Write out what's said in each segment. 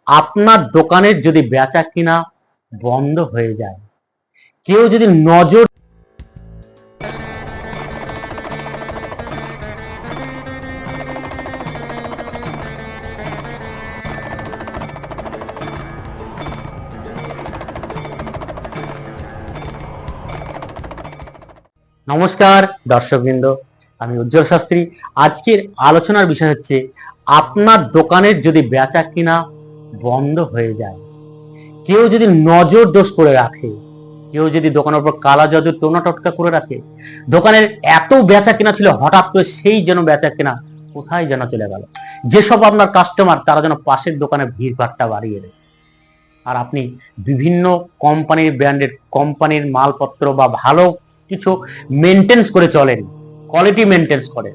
আপনার দোকানের যদি বেচা কিনা বন্ধ হয়ে যায়, কেউ যদি নজর নমস্কার দর্শকবৃন্দ, আমি উজ্জ্বল শাস্ত্রী। আজকের আলোচনার বিষয় হচ্ছে আপনার দোকানের যদি বেচা কিনা বন্ধ হয়ে যায়, কেউ যদি নজর দোষ করে রাখে, কেউ যদি দোকানের উপর কালা জাদু টোনা টটকা করে রাখে, দোকানের এত বেচা কিনা ছিল, হঠাৎ করে সেই যেন বেচা কিনা কোথায় যেন চলে গেল। যেসব আপনার কাস্টমার তারা যেন পাশের দোকানে ভিড় ভাট্টা বাড়িয়ে দেয়, আর আপনি বিভিন্ন কোম্পানির ব্র্যান্ডেড কোম্পানির মালপত্র বা ভালো কিছু মেনটেন্স করে চলেন, কোয়ালিটি মেনটেন্স করে,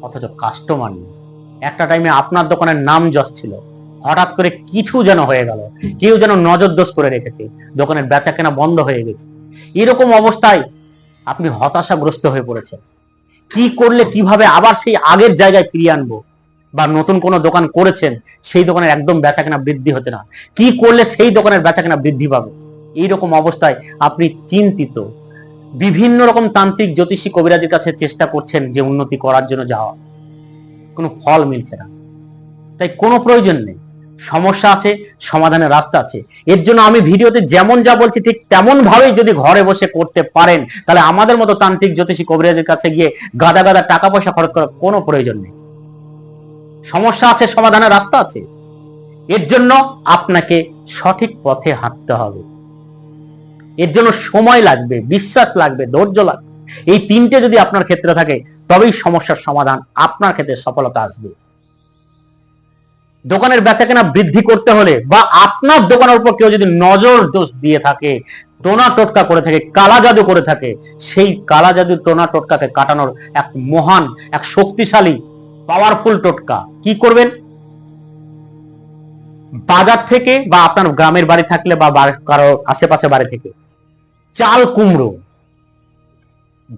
অথচ কাস্টমার নেই। একটা টাইমে আপনার দোকানের নাম যশ ছিল, হঠাৎ করে কিছু যেন হয়ে গেল, কেউ যেন নজর দোষ করে রেখেছে, দোকানের বেচা কেনা বন্ধ হয়ে গেছে। এরকম অবস্থায় আপনি হতাশাগ্রস্ত হয়ে পড়েছেন। কি করলে কিভাবে আবার সেই আগের জায়গায় ফিরিয়ে আনবো, বা নতুন কোনো দোকান করেছেন সেই দোকানের একদম বেচা কেনা বৃদ্ধি হচ্ছে না, কি করলে সেই দোকানের বেচা কেনা বৃদ্ধি পাবে, এইরকম অবস্থায় আপনি চিন্তিত। বিভিন্ন রকম তান্ত্রিক জ্যোতিষী কবিরাজের কাছে চেষ্টা করছেন যে উন্নতি করার জন্য যাওয়া, কোনো ফল মিলছে না। তাই কোনো প্রয়োজন নেই, সমস্যা আছে, সমাধানের রাস্তা আছে। এর জন্য আমি ভিডিওতে যেমন যা বলছি ঠিক তেমন ভাবেই যদি ঘরে বসে করতে পারেন, তাহলে আমাদের মতো তান্ত্রিক জ্যোতিষী কবিরাজের কাছে গিয়ে গাদা গাদা টাকা পয়সা খরচ করার কোনো প্রয়োজন নেই। সমস্যা আছে, সমাধানের রাস্তা আছে। এর জন্য আপনাকে সঠিক পথে হাঁটতে হবে। এর জন্য সময় লাগবে, বিশ্বাস লাগবে, ধৈর্য লাগবে। এই তিনটে যদি আপনার ক্ষেত্রে থাকে, তবেই সমস্যার সমাধান আপনার ক্ষেত্রে সফলতা আসবে। দোকানের বেচাকেনা বৃদ্ধি করতে হলে, বা আপনার দোকানের উপর কেউ যদি নজর দোষ দিয়ে থাকে, টোনা টোটকা করে থাকে, কালা জাদু করে থাকে, সেই কালা জাদু টোনা টোটকাকে কাটানোর এক মহান, এক শক্তিশালী পাওয়ারফুল টোটকা। কি করবেন? বাজার থেকে বা আপনার গ্রামের বাড়ি থাকলে বা কারো আশেপাশে বাড়ি থেকে চাল কুমড়ো,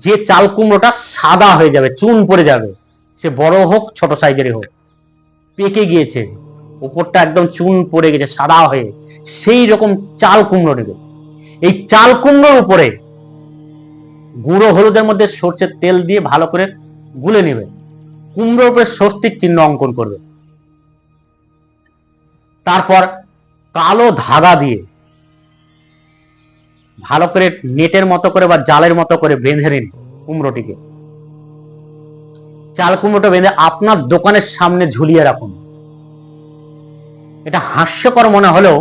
যে চাল কুমড়োটা সাদা হয়ে যাবে, চুন পড়ে যাবে, সে বড় হোক ছোট সাইজেরই হোক, পেকে গিয়েছে, উপরটা একদম চুন পড়ে গেছে সাদা হয়ে, সেই রকম চাল কুমড়ো নেবে। এই চাল কুমড়োর উপরে গুঁড়ো হলুদের মধ্যে সরষের তেল দিয়ে ভালো করে গুলে নেবে, কুমড়োর উপরে স্বস্তিক চিহ্ন অঙ্কন করবে। তারপর কালো ধাগা দিয়ে ভালো করে নেটের মতো করে বা জালের মতো করে বেঁধে নিন কুমড়োটিকে। চাল কুমড়োটা বেঁধে আপনার দোকানের সামনে ঝুলিয়ে রাখুন। এটা হাস্যকর মনে হলেও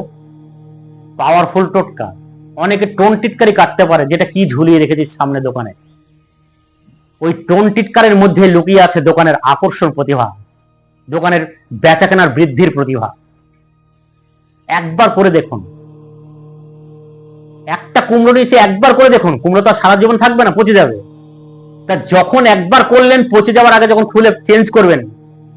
পাওয়ারফুল টোটকা। অনেকে টোন টিটকারি কাটতে পারে, যেটা কি ঝুলিয়ে রেখেছিস সামনে দোকানে। ওই টোন টিটকারের মধ্যে লুকিয়ে আছে দোকানের আকর্ষণ প্রতিভা, দোকানের বেচা কেনার বৃদ্ধির প্রতিভা। একবার করে দেখুন, একটা কুমড়ো নিয়ে একবার করে দেখুন, কুমড়ো তো সারা জীবন থাকবে না, পচে যাবে। তা যখন একবার করলেন, পচে যাওয়ার আগে যখন খুলে চেঞ্জ করবেন,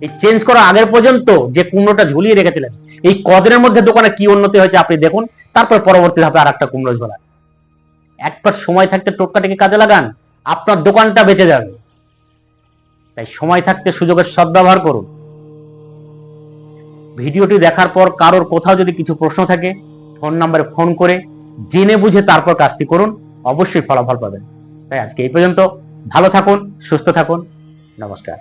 এই চেঞ্জ করার আগের পর্যন্ত যে কুমড়োটা ঝুলিয়ে রেখেছিলেন, এই কদিনের মধ্যে দোকানে কি উন্নতি হয়েছে আপনি দেখুন। তারপর পরবর্তী ধাপে আর একটা কুমড়ো ঝোলান। একবার সময় থাকতে টোটকাটিকে কাজে লাগান, আপনার দোকানটা বেঁচে যাবে। তাই সময় থাকতে সুযোগের সদ্ব্যবহার করুন। ভিডিওটি দেখার পর কারোর কোথাও যদি কিছু প্রশ্ন থাকে, ফোন নাম্বারে ফোন করে জেনে বুঝে তারপর কাজটি করুন, অবশ্যই ফলাফল পাবেন। তাই আজকে এই পর্যন্ত। ভালো থাকুন, সুস্থ থাকুন, নমস্কার।